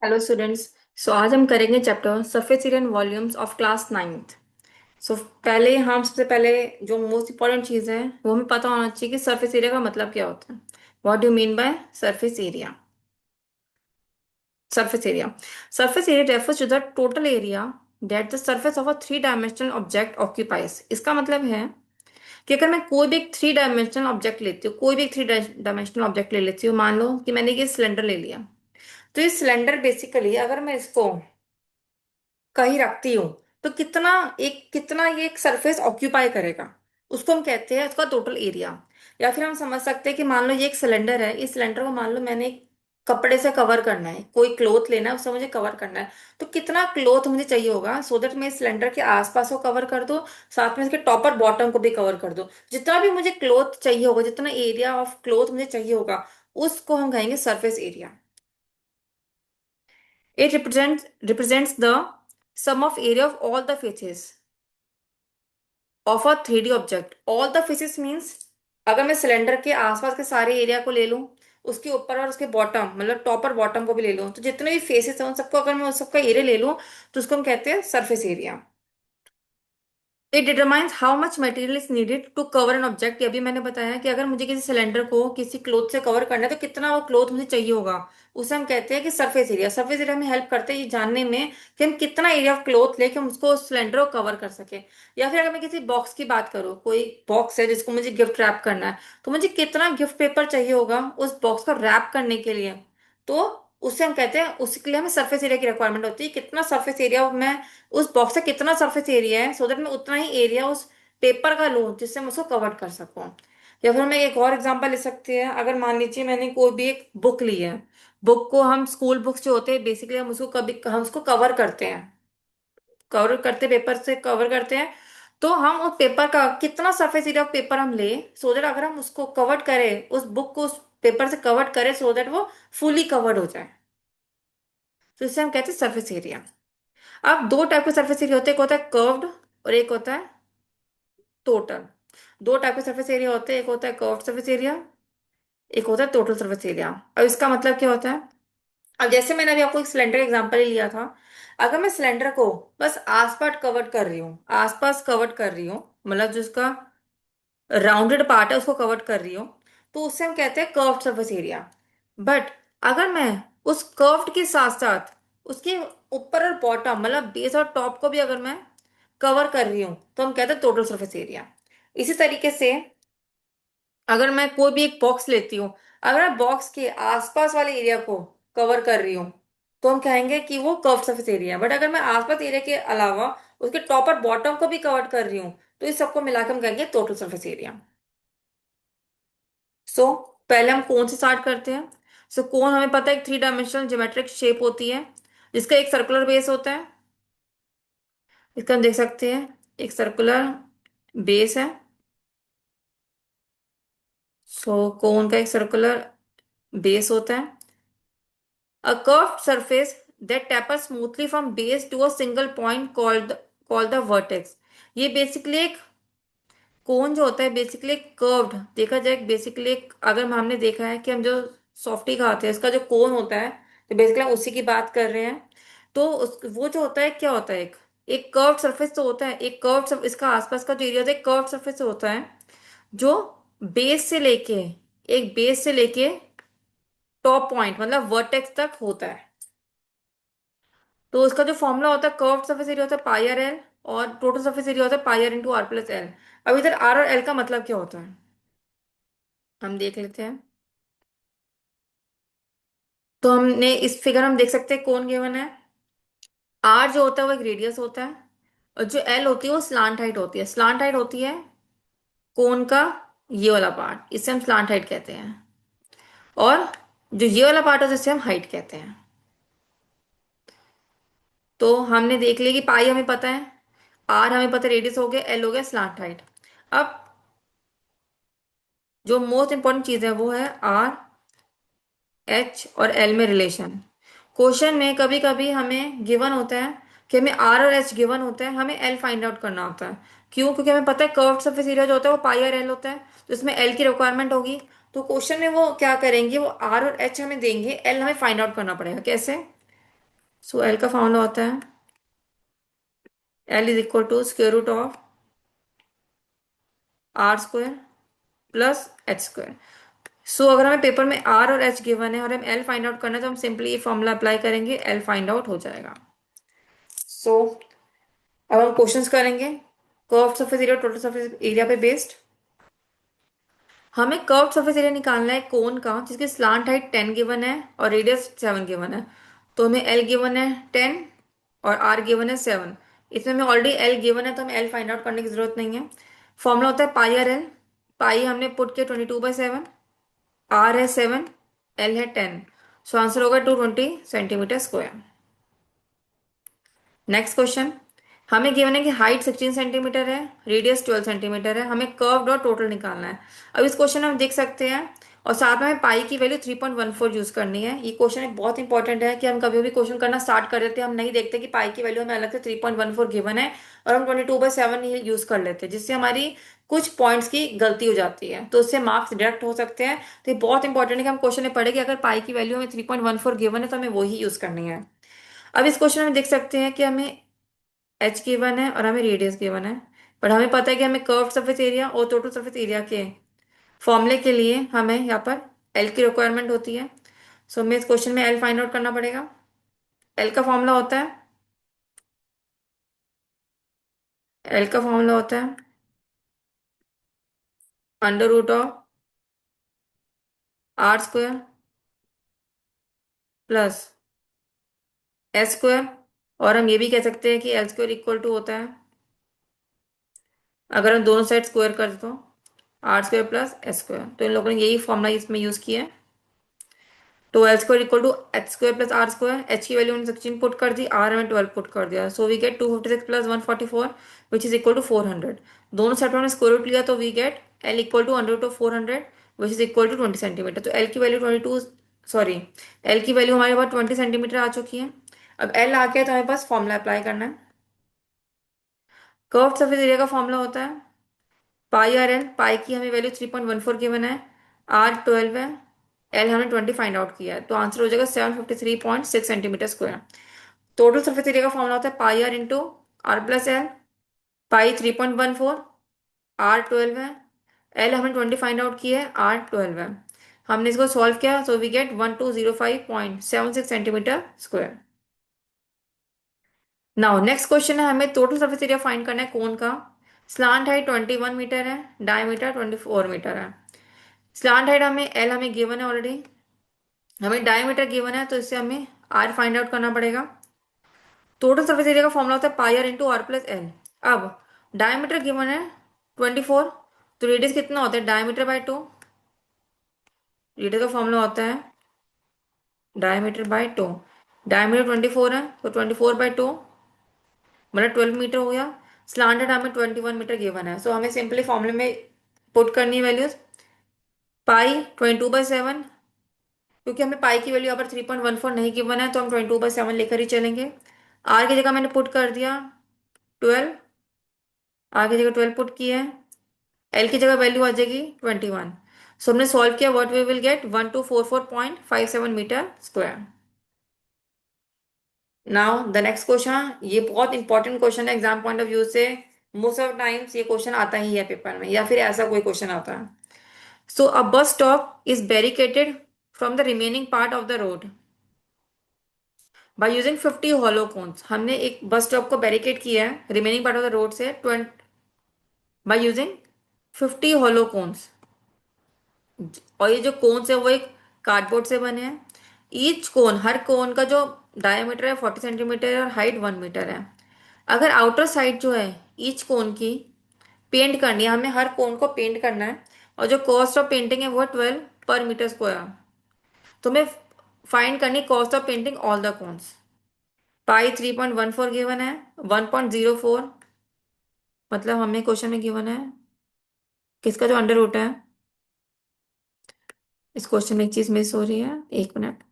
Hello students. आज हम करेंगे chapter surface area and volumes of class ninth. पहले हम सबसे पहले जो मोस्ट इंपॉर्टेंट चीज़ है वो हमें पता होना चाहिए कि सरफेस एरिया का मतलब क्या होता है। What do mean by surface area? Surface area surface area refers to the total area that the surface of a three dimensional object occupies. इसका मतलब है कि अगर मैं कोई भी एक थ्री डायमेंशनल ऑब्जेक्ट लेती हूँ, कोई भी एक थ्री डायमेंशनल ऑब्जेक्ट ले लेती हूँ, मान लो कि मैंने ये सिलेंडर ले लिया। तो ये सिलेंडर बेसिकली अगर मैं इसको कहीं रखती हूँ तो कितना ये एक सरफेस ऑक्यूपाई करेगा, उसको हम कहते हैं उसका टोटल एरिया। या फिर हम समझ सकते हैं कि मान लो ये एक सिलेंडर है, इस सिलेंडर को मान लो मैंने एक कपड़े से कवर करना है, कोई क्लोथ लेना है उससे मुझे कवर करना है। तो कितना क्लोथ मुझे चाहिए होगा सो दैट मैं इस सिलेंडर के आसपास को कवर कर दूं, साथ में इसके टॉप और बॉटम को भी कवर कर दूं। जितना भी मुझे क्लोथ चाहिए होगा, जितना एरिया ऑफ क्लोथ मुझे चाहिए होगा, उसको हम कहेंगे surface area. It represents the sum of area of all the faces of a 3D object. All the faces means अगर मैं सिलेंडर के आसपास के सारे एरिया को ले लूं, उसके ऊपर और उसके बॉटम मतलब टॉप और बॉटम को भी ले लूं, तो जितने भी फेसेस हैं उन सबको अगर मैं उस सबका एरिया ले लूं तो उसको हम कहते हैं surface area. It determines how much material is needed to cover an object. अभी मैंने बताया कि अगर मुझे किसी सिलेंडर को किसी क्लोथ से कवर करना है तो कितना वो क्लोथ मुझे चाहिए होगा, उसे हम कहते हैं कि सरफेस एरिया। सरफेस एरिया में हेल्प करते हैं ये जानने में कि हम कितना एरिया ऑफ क्लोथ लेके हम उसको उस सिलेंडर को कवर कर सके। या फिर अगर मैं किसी बॉक्स की बात करूँ, कोई बॉक्स है जिसको मुझे गिफ्ट रैप करना है, तो मुझे कितना गिफ्ट पेपर चाहिए होगा उस बॉक्स को रैप करने के लिए। तो उससे हम कहते हैं उसके लिए हमें सरफेस एरिया की रिक्वायरमेंट होती है, कितना सरफेस एरिया मैं उस बॉक्स का कितना सरफेस एरिया है सो दैट मैं उतना ही एरिया उस पेपर का लूँ जिससे मैं उसको कवर कर सकूँ। या फिर मैं एक और एग्जांपल ले सकते हैं। अगर मान लीजिए मैंने कोई भी एक बुक ली है, बुक को हम स्कूल बुक्स जो होते हैं बेसिकली हम उसको कवर करते हैं, कवर करते पेपर से कवर करते हैं। तो हम उस पेपर का कितना सरफेस एरिया ऑफ पेपर हम ले सो दैट अगर हम उसको कवर करें, उस बुक को उस पेपर से कवर करें सो दैट वो फुली कवर्ड हो जाए, तो इससे हम कहते हैं सरफेस एरिया। अब दो टाइप के सरफेस एरिया होते हैं, एक होता है कर्व्ड और एक होता है टोटल। दो टाइप के सरफेस एरिया होते हैं, एक होता है कर्व्ड सरफेस एरिया, एक होता है टोटल सरफेस एरिया। अब इसका मतलब क्या होता है? अब जैसे मैंने अभी आपको एक सिलेंडर एग्जांपल ही लिया था, अगर मैं सिलेंडर को बस आसपास कवर कर रही हूँ, आसपास कवर कर रही हूँ मतलब जो उसका राउंडेड पार्ट है उसको कवर कर रही हूँ, तो उससे हम कहते हैं कर्व्ड सरफेस एरिया। बट अगर मैं उस कर्व्ड के साथ साथ उसके ऊपर और बॉटम मतलब बेस और टॉप को भी अगर मैं कवर कर रही हूँ तो हम कहते हैं टोटल सरफेस एरिया। इसी तरीके से अगर मैं कोई भी एक बॉक्स लेती हूँ, अगर मैं बॉक्स के आसपास वाले एरिया को कवर कर रही हूँ तो हम कहेंगे कि वो कर्व सरफेस एरिया है। बट अगर मैं आसपास एरिया के अलावा उसके टॉप और बॉटम को भी कवर कर रही हूँ तो इस सबको मिलाकर हम कहेंगे टोटल सरफेस एरिया। सो पहले हम कोन से स्टार्ट करते हैं। कोन हमें पता है एक थ्री डायमेंशनल ज्योमेट्रिक शेप होती है जिसका एक सर्कुलर बेस होता है। इसका हम देख सकते हैं एक सर्कुलर बेस है। कोन का एक सर्कुलर बेस होता है। A curved surface that tapers smoothly from base to a single point called the vertex। ये बेसिकली एक कोन जो होता है बेसिकली एक कर्व्ड देखा जाए, बेसिकली एक अगर हमने देखा है कि हम जो सॉफ्टी खाते हैं उसका जो कोन होता है, तो बेसिकली हम उसी की बात कर रहे हैं। तो वो जो होता है क्या होता है, एक एक कर्व्ड सरफेस तो होता है, एक कर्व्ड इसका आसपास का जो एरिया होता है कर्व्ड सरफेस होता है जो बेस से लेके एक बेस से लेके टॉप पॉइंट मतलब वर्टेक्स तक होता है। तो उसका जो फॉर्मूला होता है कर्व्ड सरफेस एरिया होता है पाई आर एल, और टोटल सरफेस एरिया होता है pi r into r plus l. अब इधर आर और एल का मतलब क्या होता है हम देख लेते हैं। तो हमने इस फिगर हम देख सकते हैं कौन गिवन है। आर जो होता है वो एक रेडियस होता है, और जो एल होती है वो स्लांट हाइट होती है। स्लांट हाइट होती है कोन का ये वाला पार्ट, इसे हम स्लांट हाइट कहते हैं। और जो ये वाला पार्ट होता है इसे हम हाइट कहते हैं। तो हमने देख लिया कि पाई हमें पता है, आर हमें पता है रेडियस हो गया, एल हो गया स्लांट हाइट। अब जो मोस्ट इंपॉर्टेंट चीज है वो है आर एच और एल में रिलेशन। क्वेश्चन में कभी कभी हमें गिवन होता है कि हमें आर और एच गिवन होता है, हमें एल फाइंड आउट करना होता है। क्यों? क्योंकि हमें पता है कर्व्ड सरफेस एरिया जो होता है वो पाई और एल होता है, तो इसमें एल की रिक्वायरमेंट होगी। तो क्वेश्चन में वो क्या करेंगे, वो आर और एच हमें देंगे, एल हमें फाइंड आउट करना पड़ेगा। कैसे? सो एल का फॉर्मूला होता है l is equal to square root of r square plus h square. So अगर हमें पेपर में आर और एच गिवन है और हम एल फाइंड आउट करना है तो हम सिंपली ये फॉर्मूला अप्लाई करेंगे, एल फाइंड आउट हो जाएगा। सो अब हम क्वेश्चंस करेंगे curve surface area total surface area पे बेस्ड। हमें कर्व सरफेस एरिया निकालना है कोन का जिसकी स्लांट हाइट 10 गिवन है और रेडियस 7 गिवन है। तो हमें एल गिवन है 10 और आर गिवन है 7। इसमें हमें ऑलरेडी एल गिवन है तो हमें एल फाइंड आउट करने की जरूरत नहीं है। फॉर्मूला होता है पाई आर एल। पाई हमने पुट किया 22/7, आर है 7, एल है 10। सो आंसर होगा 220 सेंटीमीटर स्क्वायर। Next question. हमें गिवन है कि हाइट 16 सेंटीमीटर है, रेडियस 12 सेंटीमीटर है, हमें कर्व्ड और टोटल निकालना है। अब इस क्वेश्चन में हम देख सकते हैं और साथ में हमें पाई की वैल्यू 3.14 यूज करनी है। ये क्वेश्चन एक बहुत इंपॉर्टेंट है कि हम कभी भी क्वेश्चन करना स्टार्ट कर देते हैं, हम नहीं देखते कि पाई की वैल्यू हमें अलग से 3.14 गिवन है और हम 22/7 ही यूज कर लेते हैं, जिससे हमारी कुछ पॉइंट्स की गलती हो जाती है, तो उससे मार्क्स डिडक्ट हो सकते हैं। तो ये बहुत इंपॉर्टेंट है कि हम क्वेश्चन में पढ़े कि अगर पाई की वैल्यू हमें 3.14 गिवन है तो हमें वही यूज करनी है। अब इस क्वेश्चन में देख सकते हैं कि हमें एच गिवन है और हमें रेडियस गिवन है, पर हमें पता है कि हमें कर्व सरफेस एरिया और टोटल सरफेस एरिया के फॉर्मूले के लिए हमें यहाँ पर एल की रिक्वायरमेंट होती है। सो हमें इस क्वेश्चन में एल फाइंड आउट करना पड़ेगा। एल का फॉर्मूला होता है एल का फॉर्मूला होता है under root of r square plus s square. और हम ये भी कह सकते हैं कि एल स्क्वायर इक्वल टू होता है, अगर हम दोनों साइड स्क्वायर कर दो, r square plus s square. तो इन लोगों ने यही फॉर्मूला इसमें यूज किया है। तो l square equal to H square plus are square. H की वैल्यू हमने 16 पुट कर दी, आर हमें 12 पुट कर दिया। So we get 256 plus 144 which is equal to 400। दोनों सेट में हमने स्क्वायर रूट लिया तो we get L equal to under root of 400 which is equal to 20 centimetre. तो एल की वैल्यू 22, सॉरी, एल की वैल्यू हमारे पास 20 सेंटीमीटर आ चुकी है। अब एल आ गया तो हमारे पास फॉर्मूला अप्लाई करना है। कर्व सरफेस एरिया का फॉर्मूला होता है पाई आर एल। पाई की हमें वैल्यू 3.14 गिवन है, आर 12 है, एल हमने 20 फाइंड आउट किया है, तो आंसर हो जाएगा 753.6 centimetre square. Total surface area का फॉर्मूला होता है pi r into r plus l. Pi 3.14, r 12 है, एल हमने 20 फाइंड आउट किया है, आर 12 है। हमने इसको सॉल्व किया so we get 1205.76 centimetre square. Now next question है, हमें टोटल सरफेस एरिया फाइंड करना है कोन का। स्लांट हाइट 21 मीटर है, डायमीटर 24 मीटर है। स्लांट हाइट हमें एल हमें गिवन है ऑलरेडी, हमें डायमीटर गिवन है तो इससे हमें आर फाइंड आउट करना पड़ेगा। टोटल सरफेस एरिया का फॉर्मूला होता है pi r into r plus l. अब डायमीटर गिवन है 24, तो रेडियस कितना होता है डायमीटर बाय 2। रेडियस का फॉर्मूला होता है डायमीटर बाय 2। डायमीटर 24 है तो 24/2 मतलब 12 मीटर हो गया। स्लांटेड हमें 21 मीटर गिवन है, सो हमें सिंपली फॉर्मूले में पुट करनी है वैल्यूज। पाई 22/7, क्योंकि हमें पाई की वैल्यू यहाँ पर 3.14 नहीं गिवन है तो हम 22/7 लेकर ही चलेंगे। आर की जगह मैंने पुट कर दिया 12, आर की जगह 12 पुट की है, एल की जगह वैल्यू आ जाएगी 21। सो हमने सॉल्व किया, what we will get 1244.57 metre square. Now the next question, ये बहुत इंपॉर्टेंट क्वेश्चन है एग्जाम पॉइंट ऑफ व्यू से। मोस्ट ऑफ टाइम्स ये क्वेश्चन आता ही है पेपर में या फिर ऐसा कोई क्वेश्चन आता है। So a bus stop is barricaded from the remaining part of the road by using 50 hollow cones. हमने एक बस स्टॉप को बैरिकेड किया है remaining part of the road से 20 बाय यूजिंग 50 हॉलो कोन्स। और ये जो कोन्स है वो एक कार्डबोर्ड से बने हैं। ईच कोन, हर कोन का जो डायमीटर है 40 सेंटीमीटर और हाइट 1 मीटर है। अगर आउटर साइड जो है ईच कोन की पेंट करनी है, हमें हर कोन को पेंट करना है और जो कॉस्ट ऑफ पेंटिंग है वो 12 पर मीटर स्क्वायर। तो हमें फाइंड करनी cost of painting all the cons. Pi 3.14 given है, 1.04 मतलब हमें क्वेश्चन में गिवन है किसका जो अंडर रूट है। इस क्वेश्चन में एक चीज मिस हो रही है, एक मिनट।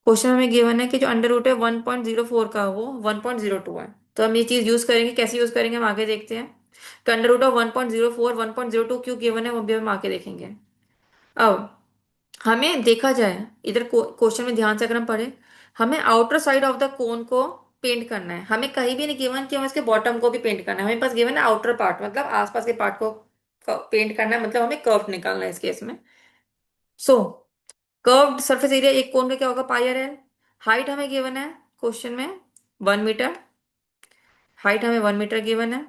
क्वेश्चन में गिवन है कि जो अंडर रूट है 1.04 का वो 1.02 है। तो हम ये चीज यूज करेंगे, कैसे यूज करेंगे हम आगे देखते हैं। तो अंडर रूट ऑफ 1.04 1.02 क्यों गिवन है वो भी हम आगे देखेंगे। अब हमें देखा जाए इधर क्वेश्चन में ध्यान से अगर हम पढ़े, हमें outer side of the cone को पेंट करना है, हमें कहीं भी नहीं गिवन कि हमें इसके बॉटम को भी पेंट करना है, हमें पास गिवन है आउटर पार्ट मतलब आसपास के पार्ट को पेंट करना है, मतलब हमें कर्व निकालना है इस केस में। सो कर्व्ड सरफेस एरिया एक कोन का क्या होगा, पाई आर एल। हाइट हमें गिवन है क्वेश्चन में 1 मीटर, हाइट हमें 1 मीटर गिवन है।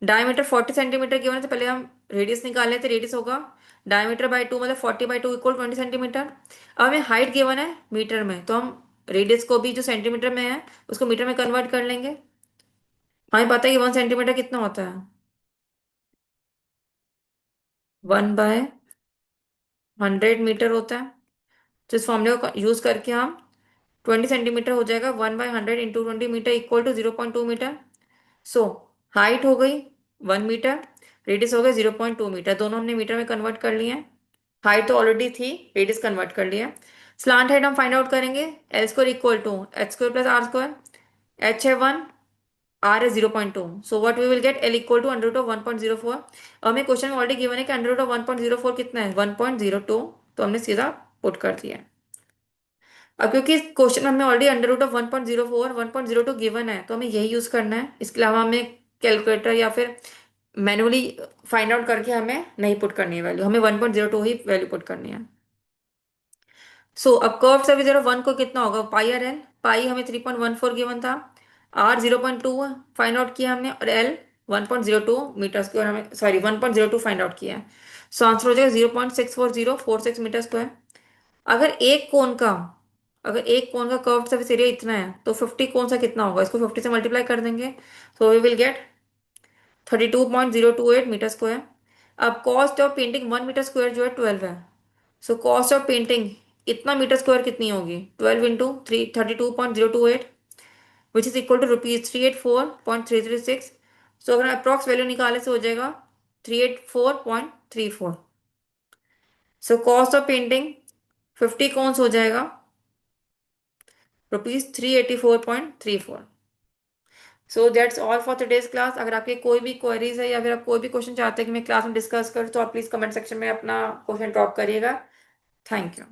डायमीटर 40 सेंटीमीटर गिवन है, तो पहले हम रेडियस निकाल लेते, रेडियस होगा डायमीटर/2 मतलब 40/2 इक्वल 20 सेंटीमीटर। अब हमें हाइट गिवन है मीटर में, तो हम रेडियस को भी जो सेंटीमीटर में है उसको मीटर में कन्वर्ट कर लेंगे। हमें पता है कि 1 सेंटीमीटर कितना होता है, 1/100 मीटर होता है। तो इस फॉर्मूले को यूज करके हम 20 सेंटीमीटर हो जाएगा, 1/100 into 20 metre equal to 0.2 metre. So height हो गई 1 मीटर, रेडियस हो गई 0.2 मीटर, दोनों हमने मीटर में कन्वर्ट कर लिए हैं। हाइट तो ऑलरेडी थी, रेडियस कन्वर्ट कर लिया। स्लांट हाइट हम फाइंड आउट करेंगे, L square equal to H square plus are square. H है 1, आर है 0.2, so what we will get L equal to √1.04। और हमें क्वेश्चन में ऑलरेडी गिवन है कि √1.04 कितना है, 1.02, तो हमने सीधा पुट कर दिया है। अब क्योंकि क्वेश्चन में हमें ऑलरेडी √1.04 1.02 गिवन है, तो हमें यही यूज करना है, इसके अलावा हमें कैलकुलेटर या फिर मैनुअली फाइंड आउट करके हमें नहीं पुट करनी है वैल्यू, हमें 1.02 ही वैल्यू पुट करनी है। सो अब कर्व सर्विस 1 को कितना होगा, पाई आर एल, पाई हमें 3.14 गिवन था, आर 0.2 फाइंड आउट किया हमने, और एल 1.02 मीटर स्क्वायर, हमें सॉरी 1.02 फाइंड आउट किया है। सो आंसर हो जाएगा 0.64046 मीटर स्क्वायर। अगर एक कोन का अगर एक कोन का कर्व सर्फेस एरिया इतना है, तो 50 कोन सा कितना होगा, इसको 50 से मल्टीप्लाई कर देंगे, तो we will get 32.028 metre square. अब cost of painting 1 metre square जो है 12 है, सो कॉस्ट ऑफ पेंटिंग इतना मीटर स्क्वायर कितनी होगी, 12 into 32.028, which is equal to ₹384.336। So अगर अप्रॉक्स वैल्यू निकाले से हो जाएगा 384.34। So cost of painting 50 cones हो जाएगा ₹384.34। So that's all for today's class. अगर आपके कोई भी क्वेरीज है या फिर आप कोई भी क्वेश्चन चाहते हैं कि मैं क्लास में डिस्कस करूँ, तो आप प्लीज कमेंट सेक्शन में अपना क्वेश्चन ड्रॉप करिएगा। Thank you.